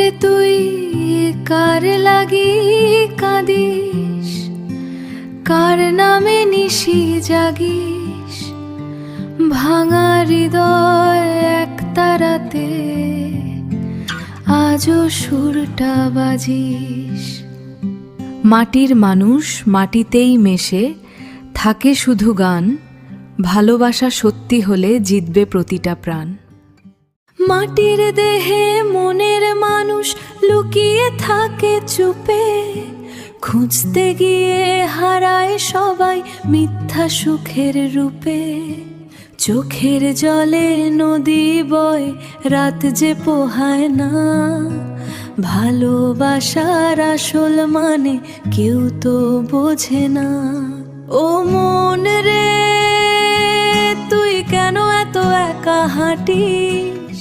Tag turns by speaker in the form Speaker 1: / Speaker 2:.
Speaker 1: রে তুই কার লাগি কাঁদিস, কার নামে নিশি জাগিস, ভাঙা হৃদয় এক তারাতে আজও সুরটা বাজিস। মাটির মানুষ মাটিতেই মেশে থাকে শুধু গান, ভালোবাসা সত্যি হলে জিতবে প্রতিটা প্রাণ। মাটির দেহে মনের মানুষ লুকিয়ে থাকে চুপে, খুঁজতে গিয়ে হারায় সবাই মিথ্যা সুখের রূপে। চোখের জলে নদী বয় রাত যে পোহায় না, ভালোবাসার আসল মানে কেউ তো বোঝে না। ও মন রে তুই কেন এত একা হাঁটিস,